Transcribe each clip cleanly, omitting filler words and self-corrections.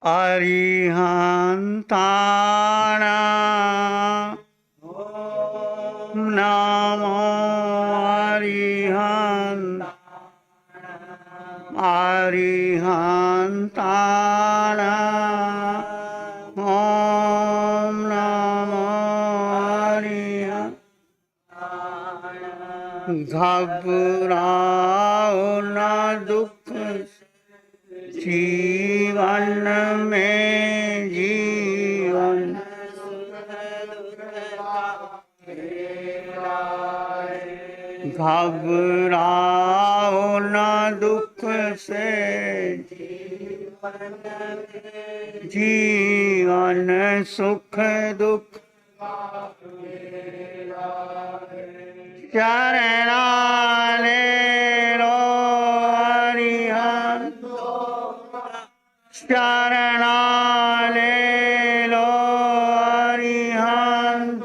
अरिहन्ताणां नमो अरिहन्ताणां ॐ नमो घबराओ न दुख जीवन में जीवन घबराओ न दुख से जीवन सुख दुख चरणाले रो अरिहंत चरणाले लो अरिहंत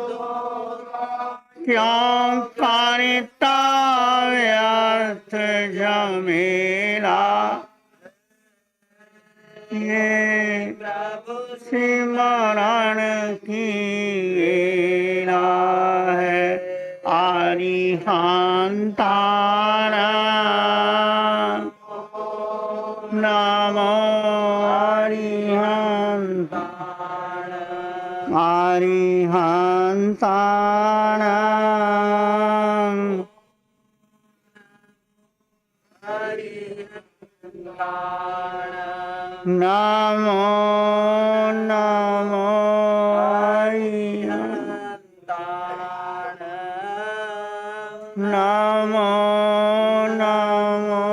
क्यों करता व्यर्थ झमेला ये सिमरण की वेला है अरिहंताणां नमो अरिहंताणां नमो नमो नमो नमो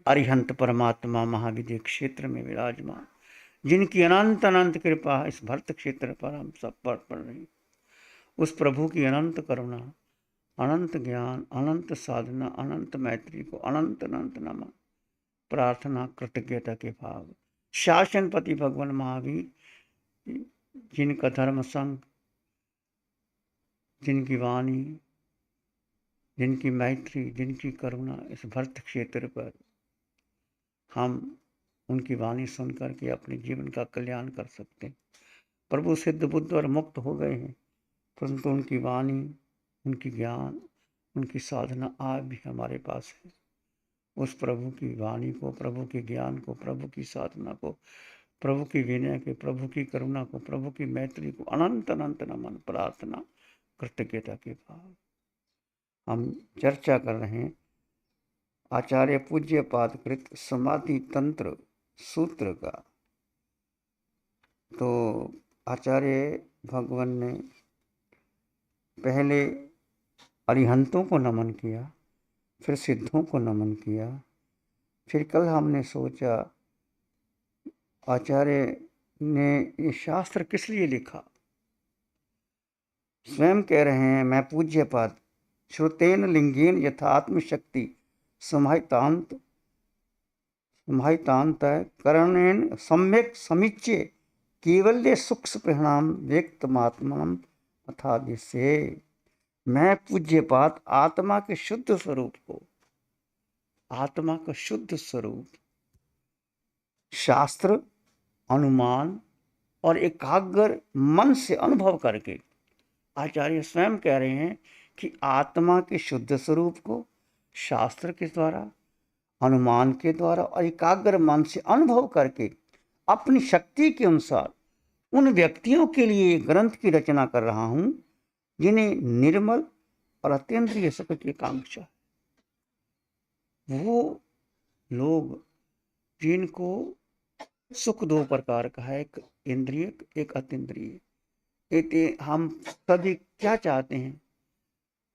अरिहंत परमात्मा महाविद्य क्षेत्र में विराजमान, जिनकी अनंत अनंत कृपा इस भरत क्षेत्र पर हम सब पर पड़ रही, उस प्रभु की अनंत करुणा, अनंत ज्ञान, अनंत साधना, अनंत मैत्री को अनंत अनंत नमन, प्रार्थना कृतज्ञता के भाव। शासनपति भगवान महावीर, जिनका धर्म संघ, जिनकी वाणी, जिनकी मैत्री, जिनकी करुणा इस भरत क्षेत्र पर हम उनकी वाणी सुन करके अपने जीवन का कल्याण कर सकते हैं। प्रभु सिद्ध बुद्ध और मुक्त हो गए हैं, परंतु उनकी वाणी, उनकी ज्ञान, उनकी साधना आज भी हमारे पास है। उस प्रभु की वाणी को, प्रभु के ज्ञान को, प्रभु की साधना को, प्रभु की विनय के, प्रभु की करुणा को, प्रभु की मैत्री को अनंत अनंत नमन, प्रार्थना कृतज्ञता के भाव। हम चर्चा कर रहे हैं आचार्य पूज्य पादकृत समाधि तंत्र सूत्र का। तो आचार्य भगवान ने पहले अरिहंतों को नमन किया, फिर सिद्धों को नमन किया, फिर कल हमने सोचा आचार्य ने ये शास्त्र किस लिए लिखा। स्वयं कह रहे हैं, मैं पूज्य पाद श्रुतेन लिंगेन यथात्म शक्ति समाहितांत करणेन सम्यक समीच्य केवल्य सूक्ष्म परिणाम व्यक्तमात्मनम अथा दिसे। मैं पूज्यपात आत्मा के शुद्ध स्वरूप को, आत्मा का शुद्ध स्वरूप शास्त्र, अनुमान और एकाग्र मन से अनुभव करके, आचार्य स्वयं कह रहे हैं कि आत्मा के शुद्ध स्वरूप को शास्त्र के द्वारा, अनुमान के द्वारा और एकाग्र मन से अनुभव करके अपनी शक्ति के अनुसार उन व्यक्तियों के लिए ग्रंथ की रचना कर रहा हूं जिन्हें निर्मल और अत्यंतीय सुख की कांक्षा है। वो लोग जिनको सुख दो प्रकार का है, एक इंद्रिय, एक अतीन्द्रिय। हम सभी क्या चाहते हैं?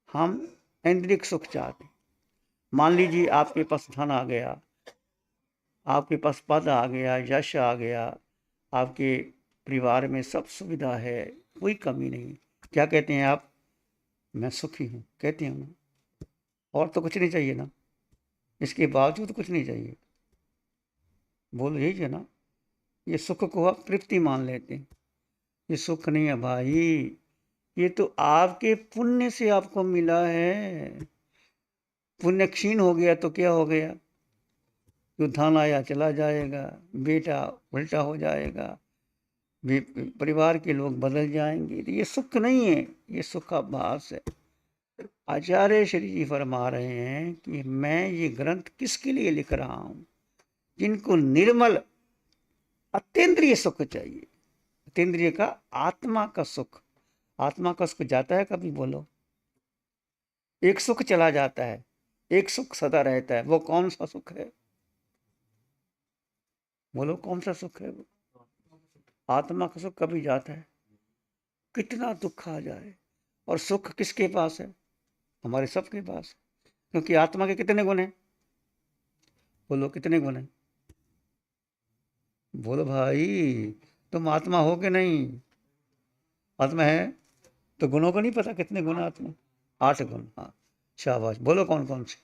हम इंद्रिय सुख चाहते हैं। मान लीजिए आपके पास धन आ गया, आपके पास पद आ गया, यश आ गया, आपके परिवार में सब सुविधा है, कोई कमी नहीं, क्या कहते हैं आप? मैं सुखी हूँ, कहते हैं ना। और तो कुछ नहीं चाहिए ना, इसके बावजूद कुछ नहीं चाहिए, बोल यही है ना। ये सुख को आप तृप्ति मान लेते हैं। ये सुख नहीं है भाई, ये तो आपके पुण्य से आपको मिला है। पुण्य क्षीण हो गया तो क्या हो गया? जो धन आया चला जाएगा, बेटा उल्टा हो जाएगा, परिवार के लोग बदल जाएंगे। तो ये सुख नहीं है, ये सुखाभास है। आचार्य श्री जी फरमा रहे हैं कि मैं ये ग्रंथ किसके लिए लिख रहा हूं? जिनको निर्मल अतीन्द्रिय सुख चाहिए। अतीन्द्रिय का आत्मा का सुख। आत्मा का सुख जाता है कभी? बोलो। एक सुख चला जाता है, एक सुख सदा रहता है। वो कौन सा सुख है? बोलो कौन सा सुख है वो? आत्मा का सुख कभी जाता है? कितना दुख आ जाए, और सुख किसके पास है? हमारे सबके पास। क्योंकि आत्मा के कितने गुण हैं? बोलो कितने गुण हैं? बोलो भाई, तुम आत्मा हो कि नहीं? आत्मा है तो गुणों को नहीं पता कितने गुण आत्मा? 8 गुण। हाँ, शाबाश। बोलो कौन कौन से?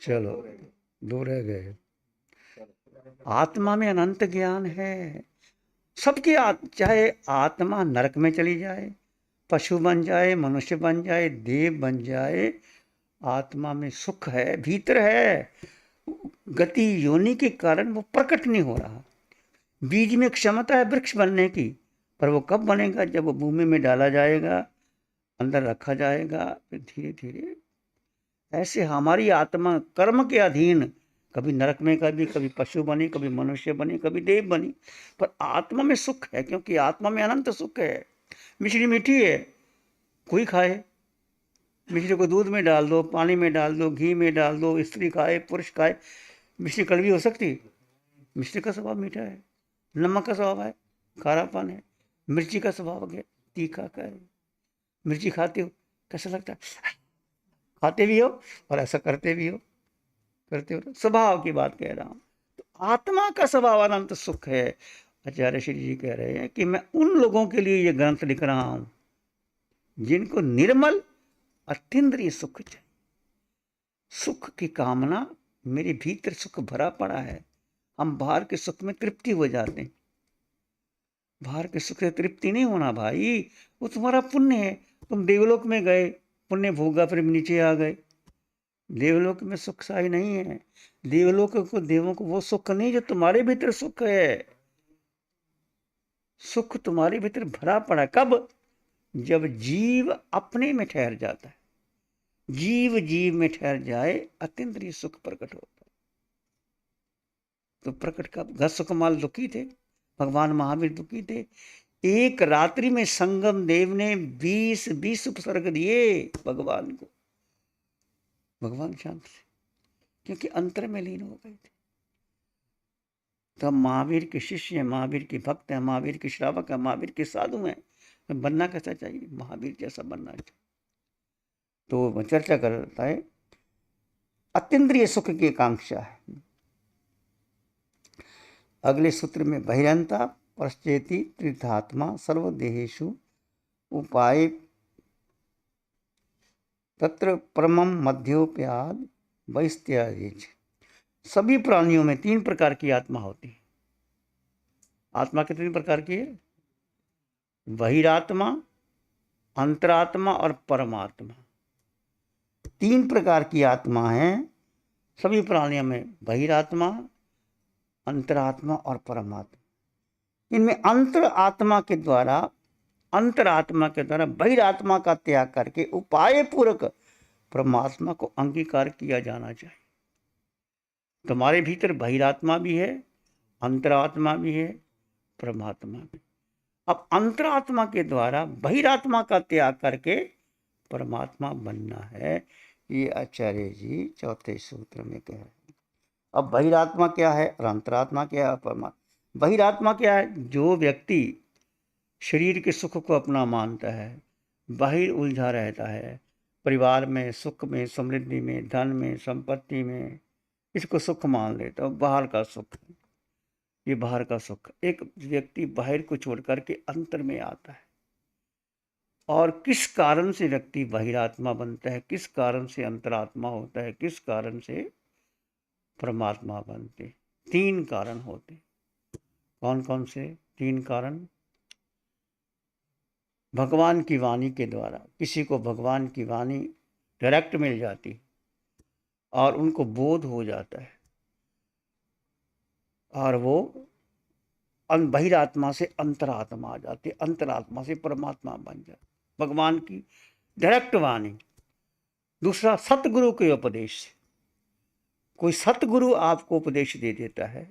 चलो, 2 रह गए। आत्मा में अनंत ज्ञान है सबके। चाहे आत्मा नरक में चली जाए, पशु बन जाए, मनुष्य बन जाए, देव बन जाए, आत्मा में सुख है, भीतर है। गति योनि के कारण वो प्रकट नहीं हो रहा। बीज में क्षमता है वृक्ष बनने की, पर वो कब बनेगा? जब वो भूमि में डाला जाएगा, अंदर रखा जाएगा, फिर धीरे धीरे। ऐसे हमारी आत्मा कर्म के अधीन कभी नरक में, कभी पशु बनी, कभी मनुष्य बनी, कभी देव बनी, पर आत्मा में सुख है। क्योंकि आत्मा में अनंत सुख है। मिश्री मीठी है, कोई खाए। मिश्री को दूध में डाल दो, पानी में डाल दो, घी में डाल दो, स्त्री खाए पुरुष खाए, मिश्री कड़वी हो सकती? मिश्री का स्वभाव मीठा है, नमक का स्वभाव है, खारापन है, मिर्ची का स्वभाव है, तीखा का है। मिर्ची खाते हो कैसा लगता है? खाते भी हो और ऐसा करते भी हो, करते हो। स्वभाव की बात कह रहा हूं। तो आत्मा का स्वभाव अनंत सुख है। आचार्य श्री जी कह रहे हैं कि मैं उन लोगों के लिए ये ग्रंथ लिख रहा हूं जिनको निर्मल अतीन्द्रिय सुख चाहिए। सुख की कामना, मेरे भीतर सुख भरा पड़ा है। हम बाहर के सुख में तृप्ति हो जाते हैं। बाहर के सुख से तृप्ति नहीं होना भाई, वो तुम्हारा पुण्य है। तुम देवलोक में गए, पुण्य भोगा, फिर नीचे आ गए। देवलोक में सुख शाही नहीं है। देवलोक को, देवों को वो सुख नहीं जो तुम्हारे भीतर सुख है। सुख तुम्हारे भीतर भरा पड़ा। कब? जब जीव अपने में ठहर जाता है। जीव जीव में ठहर जाए, अतीन्द्रिय सुख प्रकट होता है। तो प्रकट कब? घसुकमाल दुखी थे, भगवान महावीर दुखी थे। एक रात्रि में संगम देव ने 20 उपसर्ग दिए भगवान को। भगवान शांत थे क्योंकि अंतर में लीन हो गए थे। तो हम महावीर के शिष्य हैं, महावीर के भक्त हैं, महावीर के श्रावक हैं, महावीर के साधु हैं। तो बनना कैसा चाहिए? महावीर जैसा बनना चाहिए। तो चर्चा करता है अतीन्द्रिय सुख की आकांक्षा है। अगले सूत्र में बहिरंता पश्चेति तीर्थात्मा सर्वदेहेषु उपाय तत्र परमम मध्योप्याद वैस्त्याज। सभी प्राणियों में 3 प्रकार की आत्मा होती है। आत्मा कितनी प्रकार की है? बहिरात्मा, अंतरात्मा और परमात्मा। 3 प्रकार की आत्मा है सभी प्राणियों में, बहिरात्मा, अंतरात्मा और परमात्मा। इनमें अंतरात्मा के द्वारा बहिरात्मा का त्याग करके उपाय पूर्वक परमात्मा को अंगीकार किया जाना चाहिए। तुम्हारे भीतर बहिरात्मा भी है, अंतरात्मा भी है, परमात्मा भी। अब अंतरात्मा के द्वारा बहिरात्मा का त्याग करके परमात्मा बनना है। ये आचार्य जी 4थे सूत्र में कह रहे हैं। अब बहिरात्मा क्या है और अंतरात्मा क्या है, परमात्मा। बहिरात्मा क्या है? जो व्यक्ति शरीर के सुख को अपना मानता है, बाहिर उलझा रहता है, परिवार में, सुख में, समृद्धि में, धन में, संपत्ति में, इसको सुख मान लेता है, बाहर का सुख। ये बाहर का सुख। एक व्यक्ति बाहर को छोड़ करके अंतर में आता है। और किस कारण से व्यक्ति बहिरात्मा बनता है, किस कारण से अंतरात्मा होता है, किस कारण से परमात्मा बनते। 3 कारण होते। कौन कौन से 3 कारण? भगवान की वाणी के द्वारा किसी को भगवान की वाणी डायरेक्ट मिल जाती और उनको बोध हो जाता है और वो बहिरात्मा से अंतरात्मा आ जाती, अंतरात्मा से परमात्मा बन जाती, भगवान की डायरेक्ट वाणी। दूसरा, सतगुरु के उपदेश से। कोई सतगुरु आपको उपदेश दे देता है।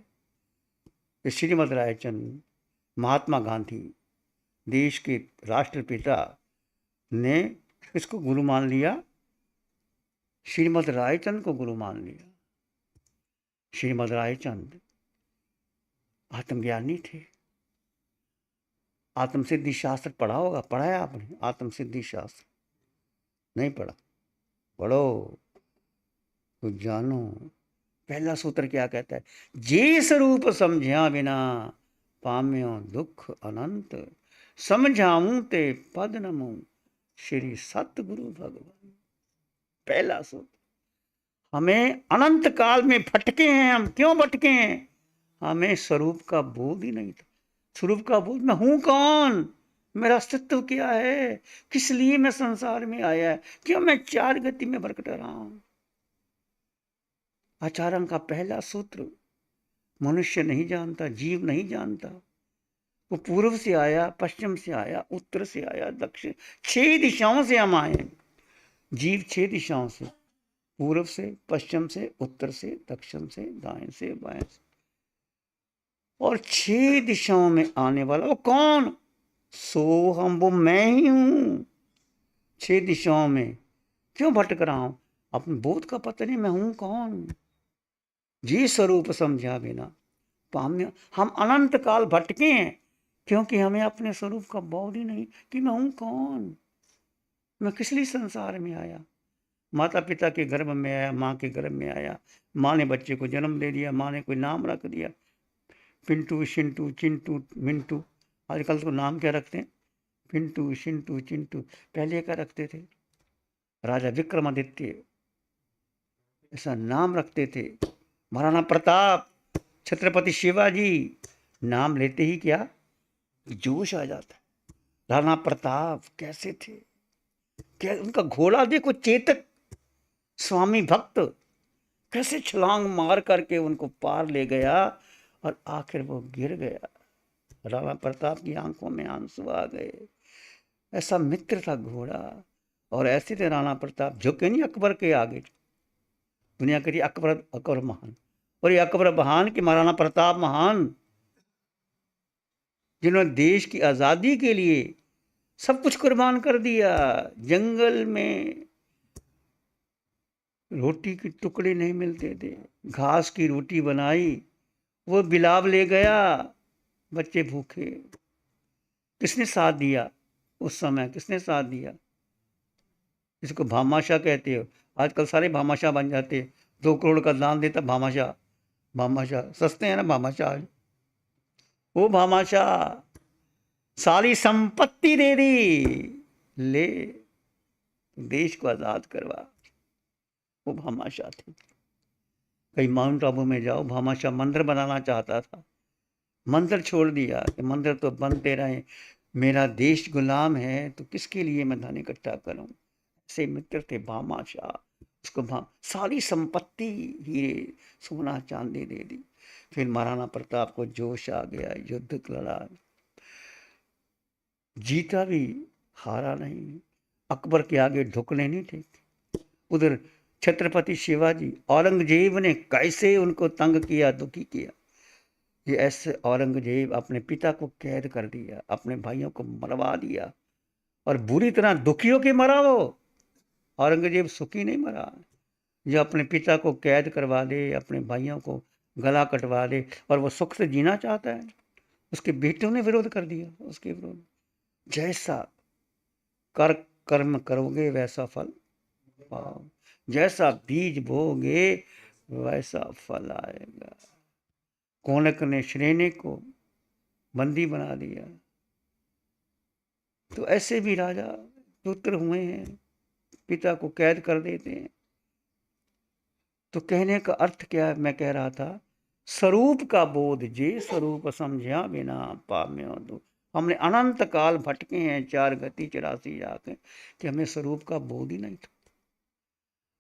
श्रीमद् रायचंद महात्मा गांधी देश के राष्ट्रपिता ने इसको गुरु मान लिया, श्रीमद् रायचंद को गुरु मान लिया। श्रीमद् रायचंद आत्मज्ञानी थे। आत्मसिद्धि शास्त्र पढ़ा होगा, पढ़ा है आपने आत्मसिद्धि शास्त्र? नहीं पढ़ा? पढ़ो, कुछ जानो। पहला सूत्र क्या कहता है? जे स्वरूप समझा बिना पाम्यो दुख अनंत, समझाऊं ते पद नमो श्री सतगुरु भगवान। पहला सूत्र। हमें अनंत काल में भटके हैं। हम क्यों भटके हैं? हमें स्वरूप का बोध ही नहीं था। स्वरूप का बोध, मैं हूं कौन, मेरा अस्तित्व क्या है, किस लिए मैं संसार में आया है, क्यों मैं 4 गति में भटक रहा हूं। आचरण का पहला सूत्र मनुष्य नहीं जानता, जीव नहीं जानता। वो पूर्व से आया, पश्चिम से आया, उत्तर से आया, दक्षिण, 6 दिशाओं से हम आए। जीव 6 दिशाओं से, पूर्व से, पश्चिम से, उत्तर से, दक्षिण से, दाएं से, बाएं से। और 6 दिशाओं में आने वाला वो कौन? सो हम, वो मैं ही हूं। 6 दिशाओं में क्यों भटक रहा हूं? अपने बोध का पता नहीं, मैं हूं कौन। जी स्वरूप समझा बिना पाम्य। हम अनंत काल भटके हैं क्योंकि हमें अपने स्वरूप का बोध ही नहीं कि मैं हूं कौन, मैं किस लिए संसार में आया। माता पिता के गर्भ में आया, माँ के गर्भ में आया, माँ ने बच्चे को जन्म दे दिया, माँ ने कोई नाम रख दिया, पिंटू, शिंटू, चिंटू, मिंटू। आजकल तो नाम क्या रखते हैं? पिंटू, शिंटू, चिंटू। पहले क्या रखते थे? राजा विक्रमादित्य ऐसा नाम रखते थे। महाराणा प्रताप, छत्रपति शिवाजी, नाम लेते ही क्या जोश आ जाता है। राणा प्रताप कैसे थे, क्या उनका घोड़ा देखो, चेतक स्वामी भक्त, कैसे छलांग मार करके उनको पार ले गया और आखिर वो गिर गया। राणा प्रताप की आंखों में आंसू आ गए। ऐसा मित्र था घोड़ा। और ऐसे थे राणा प्रताप, झुके नहीं अकबर के आगे। दुनिया कह रही अकबर, अकबर महान, और ये अकबर महान कि महाराणा प्रताप महान, जिन्होंने देश की आज़ादी के लिए सब कुछ कुर्बान कर दिया। जंगल में रोटी के टुकड़े नहीं मिलते थे, घास की रोटी बनाई, वो बिलाव ले गया, बच्चे भूखे। किसने साथ दिया उस समय? किसने साथ दिया? इसको भामाशाह कहते हो। आजकल सारे भामाशाह बन जाते। 2 करोड़ का दान देता भामाशाह। भामाशाह सस्ते हैं ना भामाशाह। वो भामाशाह सारी संपत्ति दे दी, ले देश को आजाद करवा। वो भामाशाह थे। कहीं माउंट आबू में जाओ, भामाशाह मंदिर बनाना चाहता था, मंदिर छोड़ दिया कि मंदिर तो बनते रहे, मेरा देश गुलाम है तो किसके लिए मैं धन इकट्ठा करूं। ऐसे मित्र थे भामाशाह। उसको सारी संपत्ति, हीरे सोना चांदी दे दी। फिर महाराणा प्रताप को जोश आ गया, युद्ध लड़ा, जीता भी, हारा नहीं। अकबर के आगे ढुकने नहीं थे। उधर छत्रपति शिवाजी, औरंगजेब ने कैसे उनको तंग किया, दुखी किया। ये ऐसे औरंगजेब अपने पिता को कैद कर दिया, अपने भाइयों को मरवा दिया, और बुरी तरह दुखी होके मरा वो। औरंगजेब सुखी नहीं मरा। जो अपने पिता को कैद करवा दे, अपने भाइयों को गला कटवा दे और वो सुख से जीना चाहता है, उसके बेटों ने विरोध कर दिया उसके विरोध। जैसा कर्म करोगे वैसा फल पाओ, जैसा बीज बोगे वैसा फल आएगा। कोनक ने श्रेणी को बंदी बना दिया। तो ऐसे भी राजा पुत्र हुए हैं, पिता को कैद कर देते हैं। तो कहने का अर्थ क्या है, मैं कह रहा था, स्वरूप का बोध जे स्वरूप समझा बिना पाम्यो दुख। हमने अनंत काल भटके हैं 4 गति 84 जाके कि हमें स्वरूप का बोध ही नहीं था।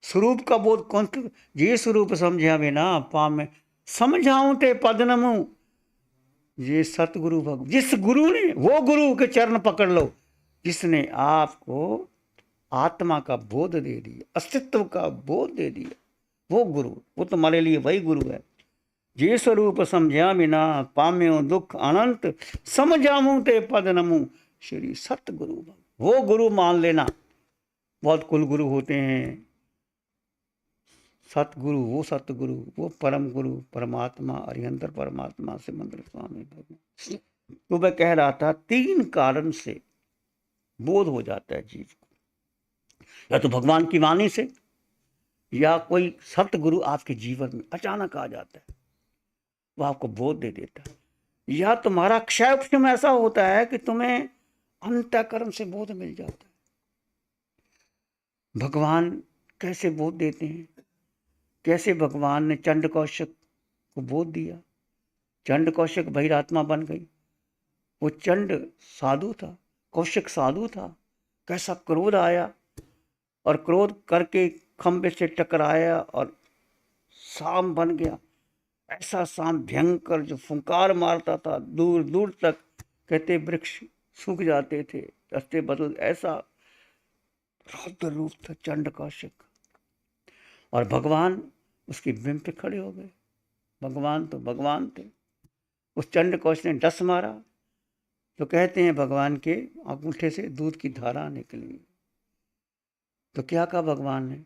स्वरूप का बोध कौन, जे स्वरूप समझा बिना पाम्य समझाऊं ते पदनमु। ये सतगुरु जिस गुरु ने, वो गुरु के चरण पकड़ लो जिसने आपको आत्मा का बोध दे दिया, अस्तित्व का बोध दे दिया, वो गुरु, वो तुम्हारे लिए वही गुरु है। जे स्वरूप समझा बिना पाम्यो दुख अनंत समझाऊं ते पद नमू। श्री सतगुरु, वो गुरु मान लेना। बहुत कुल गुरु होते हैं, सतगुरु वो सतगुरु, वो परम गुरु परमात्मा अरिहंतर परमात्मा से मंत्र स्वामी भगवान। तो मैं कह रहा था 3 कारण से बोध हो जाता है जीव को, या तो भगवान की वाणी से, या कोई सतगुरु आपके जीवन में अचानक आ जाता है, वो आपको बोध दे देता है, या तुम्हारा क्षयक्षम ऐसा होता है कि तुम्हें अंतःकरण से बोध मिल जाता है। भगवान कैसे बोध देते हैं, कैसे भगवान ने चंड कौशिक को बोध दिया। चंड कौशिक बहिरात्मा बन गई। वो चंड साधु था, कौशिक साधु था। कैसा क्रोध आया, और क्रोध करके खंबे से टकराया और सांप बन गया। ऐसा सांप भयंकर जो फुंकार मारता था दूर दूर तक, कहते वृक्ष सूख जाते थे, रास्ते बदल, ऐसा रौद्र रूप था चंड कौशिक। और भगवान उसकी बिंब पे खड़े हो गए। भगवान तो भगवान थे। उस चंड कौशिक ने डस मारा तो कहते हैं भगवान के अंगूठे से दूध की धारा निकली। तो क्या कहा भगवान ने,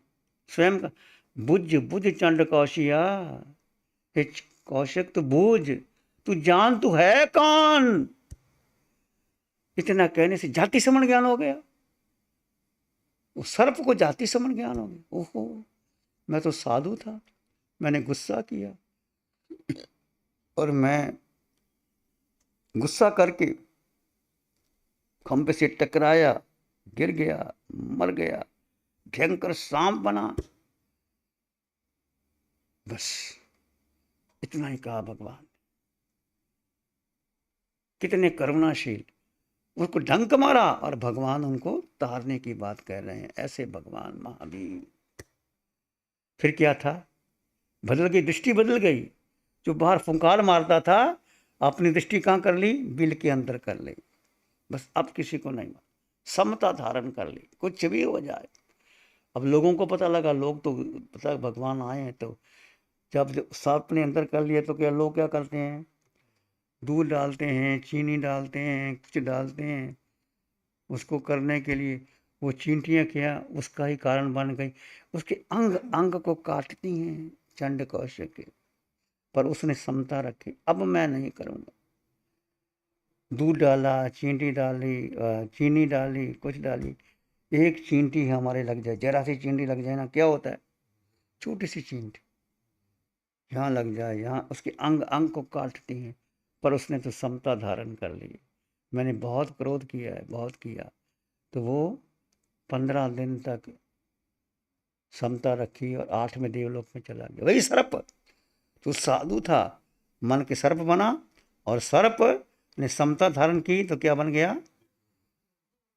स्वयं का, बुझ बुझ चंड कौशिया, हे कौशिक तो बूझ, तू जान तू है कौन। इतना कहने से जाति समण ज्ञान हो गया। वो सर्प को जाति समण ज्ञान हो गया। ओहो, मैं तो साधु था, मैंने गुस्सा किया और मैं गुस्सा करके खंभे से टकराया, गिर गया, मर गया, भयंकर सांप बना। बस इतना ही कहा भगवान। कितने करुणाशील, उसको डंक मारा और भगवान उनको तारने की बात कह रहे हैं। ऐसे भगवान महावीर। फिर क्या था, बदल गई, दृष्टि बदल गई। जो बाहर फुंकार मारता था, अपनी दृष्टि कहाँ कर ली, बिल के अंदर कर ली। बस अब किसी को नहीं, समता धारण कर ली, कुछ भी हो जाए। अब लोगों को पता लगा, लोग तो पता भगवान आए हैं, तो जब सांप ने अंदर कर लिया तो क्या लोग क्या करते हैं, दूध डालते हैं, चीनी डालते हैं, कुछ डालते हैं उसको करने के लिए। वो चींटियाँ क्या उसका ही कारण बन गई, उसके अंग अंग को काटती हैं चंड कौशिक के। पर उसने समता रखी, अब मैं नहीं करूँगा। दूध डाला, चींटी डाली, चीनी डाली, कुछ डाली, एक चींटी हमारे लग जाए, जरा सी चींटी लग जाए ना, क्या होता है, छोटी सी चींटी यहाँ लग जाए, यहाँ उसके अंग अंग को काटती हैं। पर उसने तो समता धारण कर ली। मैंने बहुत क्रोध किया है, बहुत किया, तो वो 15 दिन तक समता रखी और 8वें देवलोक में चला गया। वही सर्प, तो साधु था, मन के सर्प बना, और सर्प ने समता धारण की तो क्या बन गया,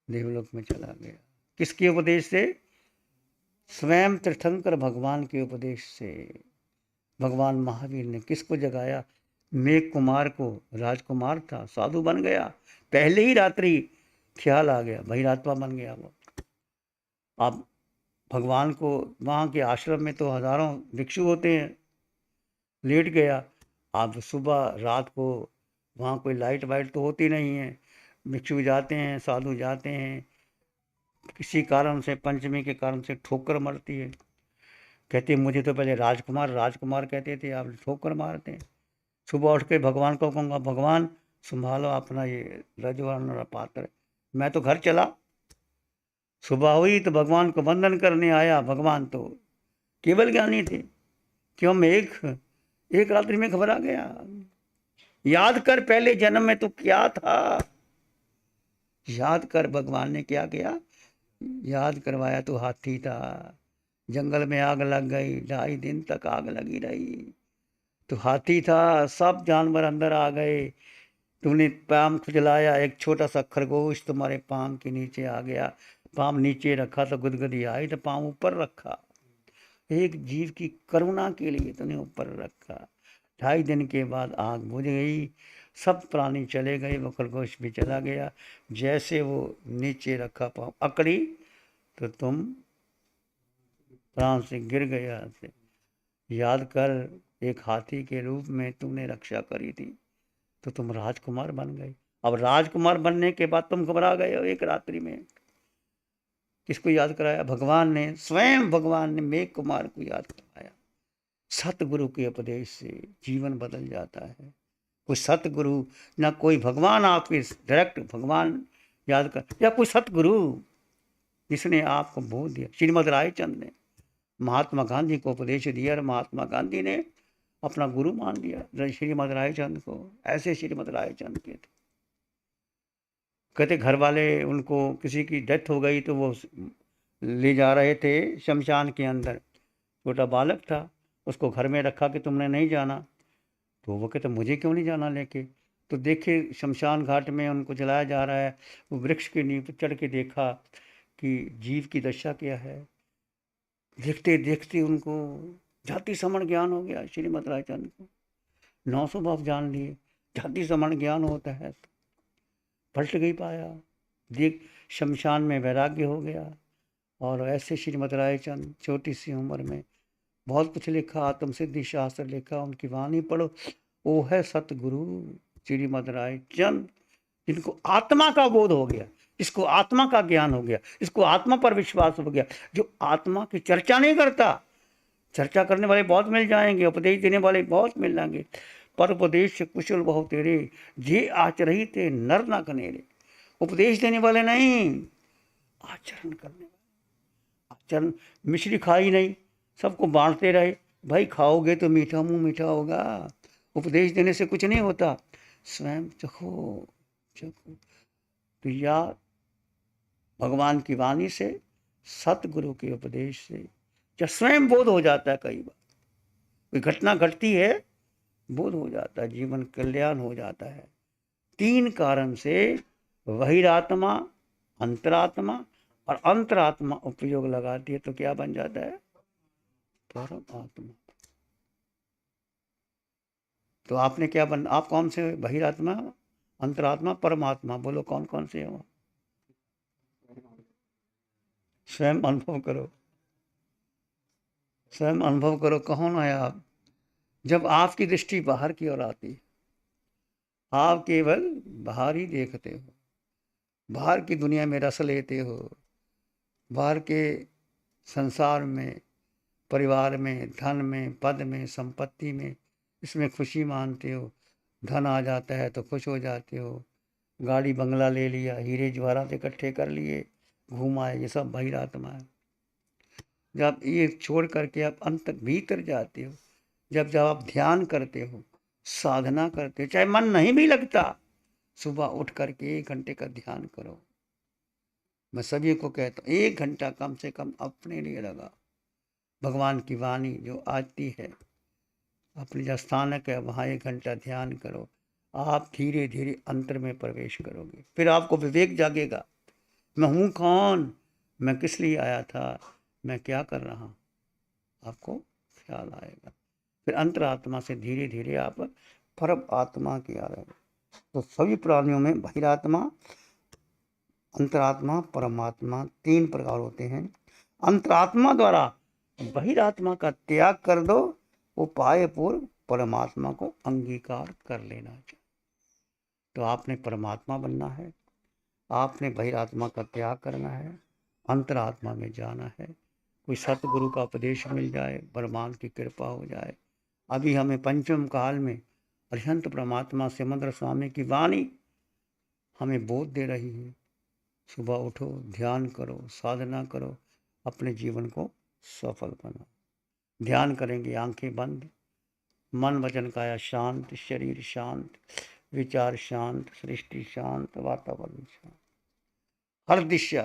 देवलोक में चला गया। किसके उपदेश से, स्वयं तीर्थंकर भगवान के उपदेश से। भगवान महावीर ने किसको जगाया, मेघ कुमार को, राजकुमार था, साधु बन गया, पहले ही रात्रि ख्याल आ गया, बहिरात्मा बन गया वो। अब भगवान को, वहाँ के आश्रम में तो हजारों भिक्षु होते हैं, लेट गया। अब सुबह रात को वहाँ कोई लाइट वाइट तो होती नहीं है, भिक्षु जाते हैं, साधु जाते हैं, किसी कारण से, पंचमी के कारण से ठोकर मरती है। कहते मुझे तो पहले राजकुमार राजकुमार कहते थे, आप ठोकर मारते हैं। सुबह उठ के भगवान को कहूँगा, भगवान संभालो अपना ये रजवाड़ा पात्र, मैं तो घर चला। सुबह हुई तो भगवान को वंदन करने आया। भगवान तो केवल ज्ञानी थे, क्यों मैं एक रात्रि में घबरा गया। याद कर पहले जन्म में तो क्या था, याद कर। भगवान ने क्या किया, याद करवाया, तो हाथी था, जंगल में आग लग गई, 2.5 दिन तक आग लगी रही। तो हाथी था, सब जानवर अंदर आ गए। तुमने पाम खुजलाया, एक छोटा सा खरगोश तुम्हारे पाम के नीचे आ गया। पाम नीचे रखा तो गुदगुदी आई, तो पाम ऊपर रखा। एक जीव की करुणा के लिए तूने ऊपर रखा। 2.5 दिन के बाद आग बुझ गई, सब प्राणी चले गए, वो खरगोश भी चला गया। जैसे वो नीचे रखा पाँव अकड़ी, तो तुम प्राण से गिर गया थे। याद कर, एक हाथी के रूप में तुमने रक्षा करी थी, तो तुम राजकुमार बन गए। अब राजकुमार बनने के बाद तुम घबरा गए हो एक रात्रि में। किसको याद कराया? भगवान ने, स्वयं भगवान ने मेघ कुमार को याद कराया। सतगुरु के उपदेश से जीवन बदल जाता है। कोई सतगुरु, ना कोई भगवान आपके डायरेक्ट भगवान याद कर, या कोई सतगुरु जिसने आपको बोध दिया। श्रीमद रायचंद ने महात्मा गांधी को उपदेश दिया और महात्मा गांधी ने अपना गुरु मान लिया श्रीमद रायचंद को। ऐसे श्रीमद रायचंद के थे। कहते घर वाले उनको, किसी की डेथ हो गई तो वो ले जा रहे थे शमशान के अंदर। छोटा बालक था, उसको घर में रखा कि तुमने नहीं जाना। तो वो कहते मुझे क्यों नहीं जाना लेके। तो देखे शमशान घाट में उनको जलाया जा रहा है। वो वृक्ष की नींव पर चढ़ के देखा कि जीव की दशा क्या है। देखते देखते उनको जाति समण ज्ञान हो गया। श्रीमद रायचंद को 900 भाव जान लिए। जाति समण ज्ञान होता है तो पलट गई पाया। देख, शमशान में वैराग्य हो गया। और ऐसे श्रीमद रायचंद छोटी सी उम्र में बहुत कुछ लिखा, आत्मसिद्धि शास्त्र लिखा, उनकी वाणी पढ़ो। वो है सतगुरु श्रीमद रायचंद, जिनको आत्मा का बोध हो गया, जिसको आत्मा का ज्ञान हो गया, जिसको आत्मा पर विश्वास हो गया, जो आत्मा की चर्चा नहीं करता। चर्चा करने वाले बहुत मिल जाएंगे, उपदेश देने वाले बहुत मिल जाएंगे, पर उपदेश कुशल बहु तेरे, जे आचरही थे नर ना कनेरे। उपदेश देने वाले नहीं, आचरण करने वाले। आचरण, मिश्री खाई नहीं, सबको बांटते रहे। भाई खाओगे तो मीठा मुंह मीठा होगा। उपदेश देने से कुछ नहीं होता, स्वयं चखो चखो। तो या भगवान की वाणी से, सतगुरु के उपदेश से, जब स्वयं बोध हो जाता है, कई बार कोई घटना घटती है, बोध हो जाता है, जीवन कल्याण हो जाता है। 3 कारण से बहिरात्मा, अंतरात्मा और अंतरात्मा उपयोग लगाती है तो क्या बन जाता है? परमात्मा। तो आपने क्या बन, आप कौन से? बहिरात्मा, अंतरात्मा, परमात्मा। बोलो कौन कौन से हो? स्वयं अनुभव करो, स्वयं अनुभव करो, कौन है आप? जब आपकी दृष्टि बाहर की ओर आती है, आप केवल बाहर ही देखते हो, बाहर की दुनिया में रस लेते हो, बाहर के संसार में, परिवार में, धन में, पद में, संपत्ति में, इसमें खुशी मानते हो। धन आ जाता है तो खुश हो जाते हो, गाड़ी बंगला ले लिया, हीरे जवाहरात इकट्ठे कर लिए, घूम आए, ये सब बहिरात्मा है। जब ये छोड़ करके आप अंत भीतर जाते हो, जब जब आप ध्यान करते हो, साधना करते हो, चाहे मन नहीं भी लगता, सुबह उठ करके 1 घंटे का ध्यान करो। मैं सभी को कहता हूँ 1 घंटा कम से कम अपने लिए लगा। भगवान की वाणी जो आती है, अपने जो स्थानक है वहाँ 1 घंटा ध्यान करो। आप धीरे धीरे अंतर में प्रवेश करोगे, फिर आपको विवेक जागेगा। मैं हूँ कौन, मैं किस लिए आया था, मैं क्या कर रहा हूँ, आपको ख्याल आएगा। फिर अंतरात्मा से धीरे धीरे आप परम आत्मा की आ रहे हो। तो सभी प्राणियों में बहिरात्मा, अंतरात्मा, परमात्मा 3 प्रकार होते हैं। अंतरात्मा द्वारा बहिरात्मा का त्याग कर दो, वो पाए पूर्व परमात्मा को अंगीकार कर लेना चाहिए। तो आपने परमात्मा बनना है, आपने बहिरात्मा का त्याग करना है, अंतरात्मा में जाना है। कोई सतगुरु का उपदेश मिल जाए, भगवान की कृपा हो जाए। अभी हमें पंचम काल में अरिहंत परमात्मा सिमंदर स्वामी की वाणी हमें बोध दे रही है। सुबह उठो, ध्यान करो, साधना करो, अपने जीवन को सफल बनाओ। ध्यान करेंगे आंखें बंद, मन वचन काया शांत, शरीर शांत, विचार शांत, सृष्टि शांत, वातावरण शांत, हर दिशा,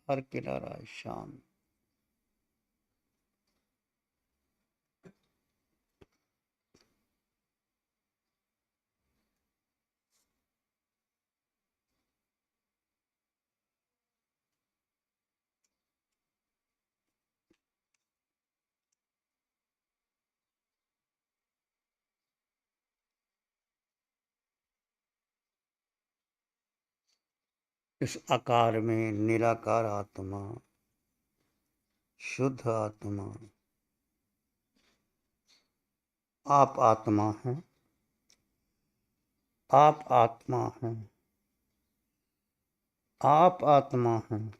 हर किनारा शांत। इस आकार में निराकार आत्मा, शुद्ध आत्मा, आप आत्मा हैं, आप आत्मा हैं, आप आत्मा हैं,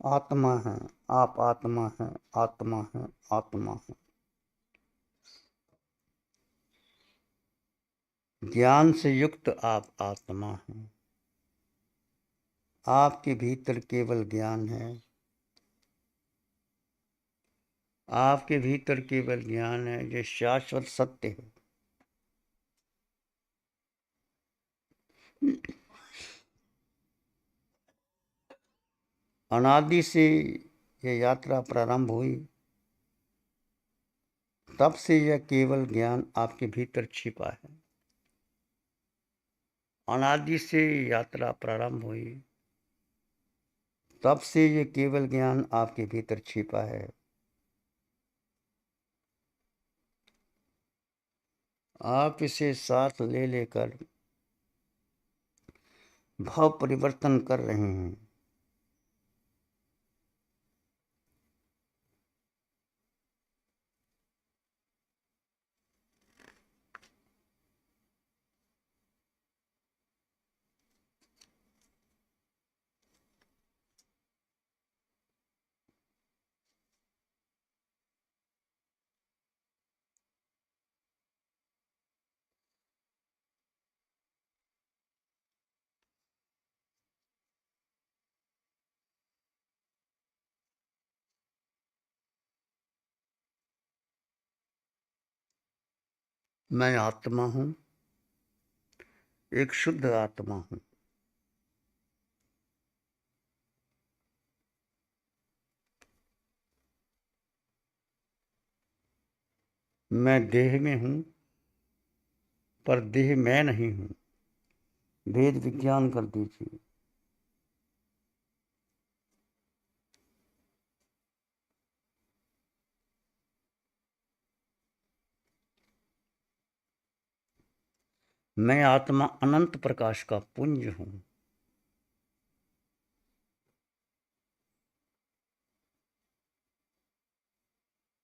आत्मा हैं, आप आत्मा हैं, आत्मा हैं, आत्मा हैं। ज्ञान से युक्त आप आत्मा हैं। आपके भीतर केवल ज्ञान है, आपके भीतर केवल ज्ञान है जो शाश्वत सत्य है। अनादि से यह यात्रा प्रारंभ हुई, तब से यह केवल ज्ञान आपके भीतर छिपा है। अनादि से यात्रा प्रारंभ हुई, तब से यह केवल ज्ञान आपके भीतर छिपा है। आप इसे साथ ले लेकर भाव परिवर्तन कर रहे हैं। मैं आत्मा हूं, एक शुद्ध आत्मा हूं। मैं देह में हूं, पर देह मैं नहीं हूं। भेद विज्ञान कर दीजिए। मैं आत्मा अनंत प्रकाश का पुंज हूं।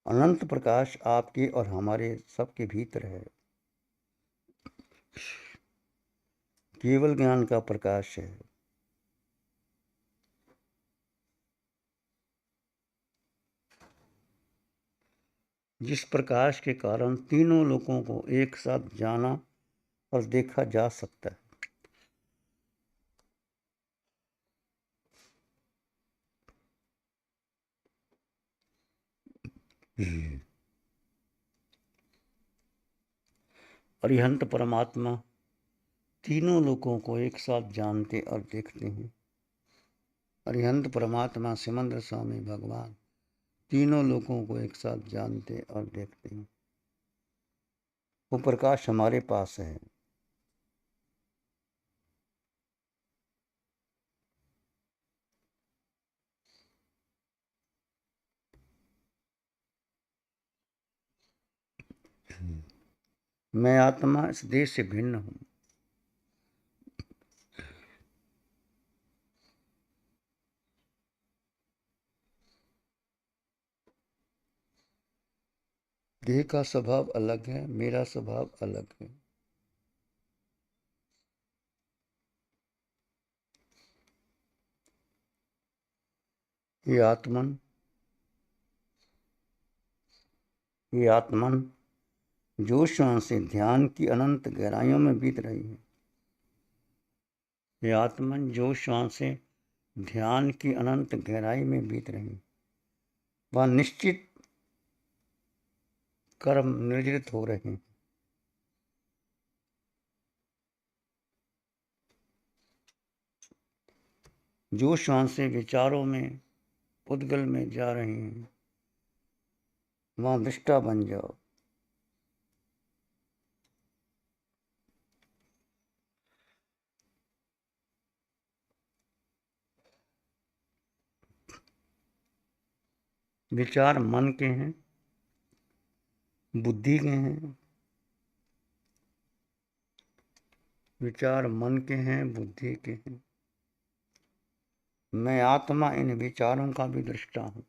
अनंत प्रकाश आपके और हमारे सबके भीतर है। केवल ज्ञान का प्रकाश है। जिस प्रकाश के कारण तीनों लोगों को एक साथ जाना और देखा जा सकता है। अरिहंत परमात्मा तीनों लोगों को एक साथ जानते और देखते हैं। अरिहंत परमात्मा सिमंदर स्वामी भगवान तीनों लोगों को एक साथ जानते और देखते हैं। वो प्रकाश हमारे पास है। मैं आत्मा इस देह से भिन्न हूं। देह का स्वभाव अलग है, मेरा स्वभाव अलग है। ये आत्मन जो क्षण से ध्यान की अनंत गहराइयों में बीत रही है। ये आत्मन जो क्षण से ध्यान की अनंत गहराई में बीत रही है, वह निश्चित कर्म निर्जरित हो रहे हैं। जो क्षण से विचारों में उद्गल में जा रहे हैं, वहां दृष्टा बन जाओ। विचार मन के हैं, बुद्धि के हैं। विचार मन के हैं, बुद्धि के हैं। मैं आत्मा इन विचारों का भी दृष्टा हूं।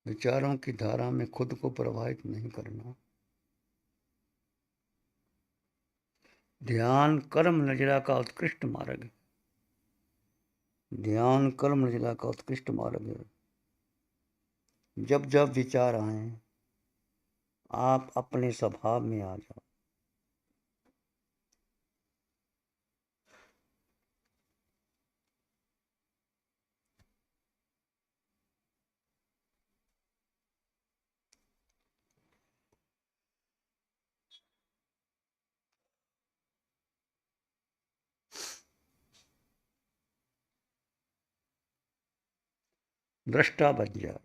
विचारों की धारा में खुद को प्रवाहित नहीं करना। ध्यान कर्म नजरा का उत्कृष्ट मार्ग है। ध्यान कर्म नजरा का उत्कृष्ट मार्ग है। जब जब विचार आए आप अपने स्वभाव में आ जाओ। दृष्टा बन जाए।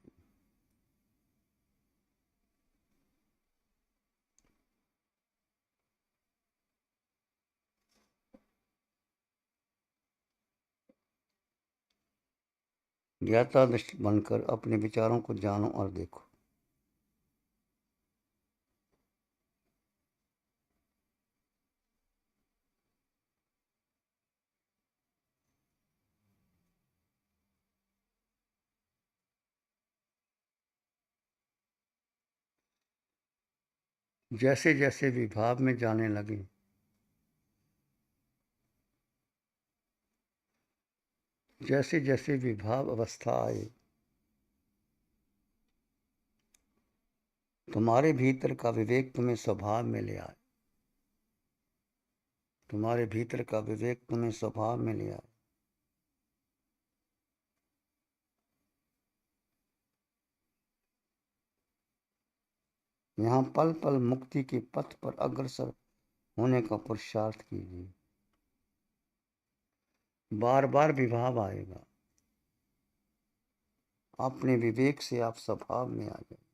ज्ञाता दृष्टि बनकर अपने विचारों को जानो और देखो। जैसे जैसे विभाव में जाने लगे जैसे जैसे विभाव अवस्था आए तुम्हारे भीतर का विवेक तुम्हें स्वभाव में ले आए। तुम्हारे भीतर का विवेक तुम्हें स्वभाव में ले आए। यहाँ पल पल मुक्ति के पथ पर अग्रसर होने का पुरुषार्थ कीजिए। बार बार विभाव आएगा, अपने विवेक से आप स्वभाव में आ जाए।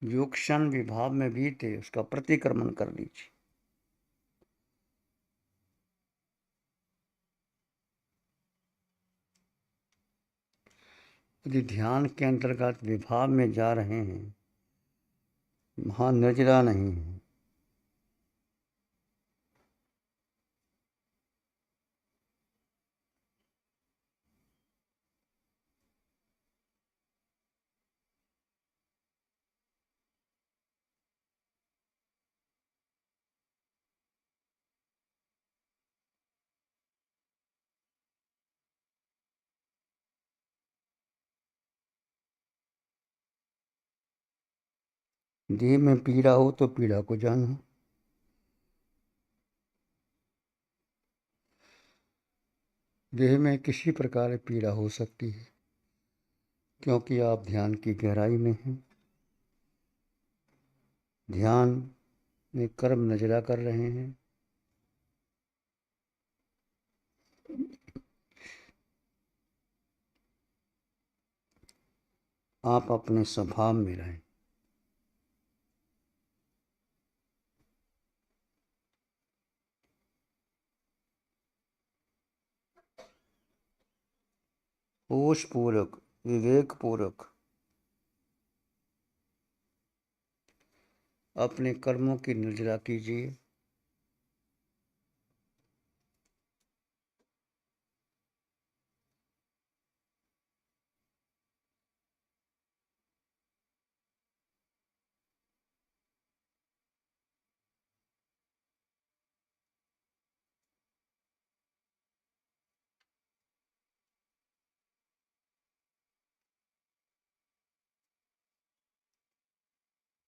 जो क्षण विभाव में बीते उसका प्रतिक्रमण कर लीजिए। यदि ध्यान के अंतर्गत विभाव में जा रहे हैं, वहां निर्जरा नहीं है। देह में पीड़ा हो तो पीड़ा को जानो। देह में किसी प्रकार की पीड़ा हो सकती है क्योंकि आप ध्यान की गहराई में हैं। ध्यान में कर्म नजरा कर रहे हैं। आप अपने स्वभाव में रहें। होश पूर्वक, विवेक पूर्वक अपने कर्मों की निर्जरा कीजिए।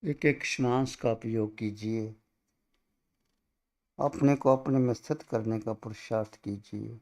एक एक श्वास का उपयोग कीजिए। अपने को अपने में स्थित करने का पुरुषार्थ कीजिए।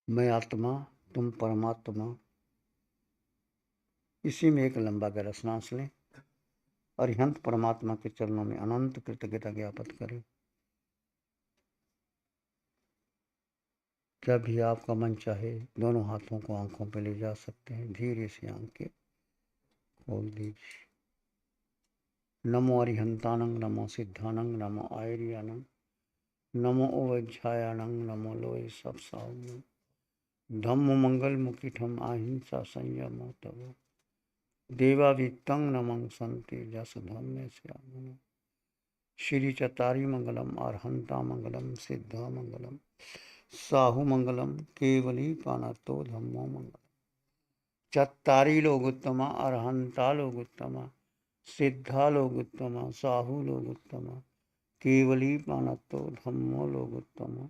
मैं आत्मा, तुम परमात्मा। इसी में एक लंबा गहरा सांस लें। अरिहंत परमात्मा के चरणों में अनंत कृतज्ञता ज्ञापित करें। जब भी आपका मन चाहे दोनों हाथों को आंखों पे ले जा सकते हैं। धीरे से आंखें खोल दीजिए। नमो अरिहंतानंग, नमो सिद्धानंग, नमो आयर्यानंग, नमो ओवैज्झायानंग, नमो लोय सब साहु। धम्म मंगल मुखिठम अहिंसा संयम तव। देवावित्तं नमं संति जस धम्मे श्यामन। श्री चतारी मंगलम, अरहंता मंगलम, सिद्धा मंगलम, साहु मंगलम, केवली पानतो धम्मो मंगलम। चत्तारी लोगोत्तमा, अरहंता लोगोत्तमा, सिद्धा लोगोत्तमा, साहु लोगोत्तमा, केवली पानतो धम्मो लोगोत्तमा।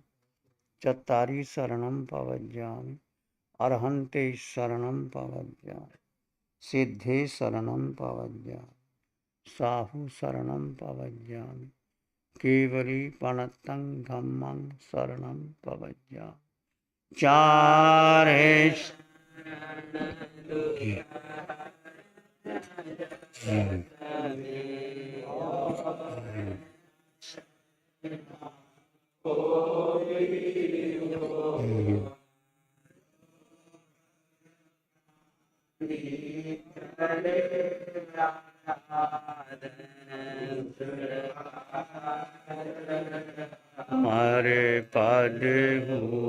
चत्तारी शरणं पवज्यामि, अरहंते शरणं पवज्यामि, सिद्धे शरणं पवज्यामि, साहु शरणं पवज्यामि, केवली पानतं धम्मं शरणं पवज्यामि। चारे हमारे पद हो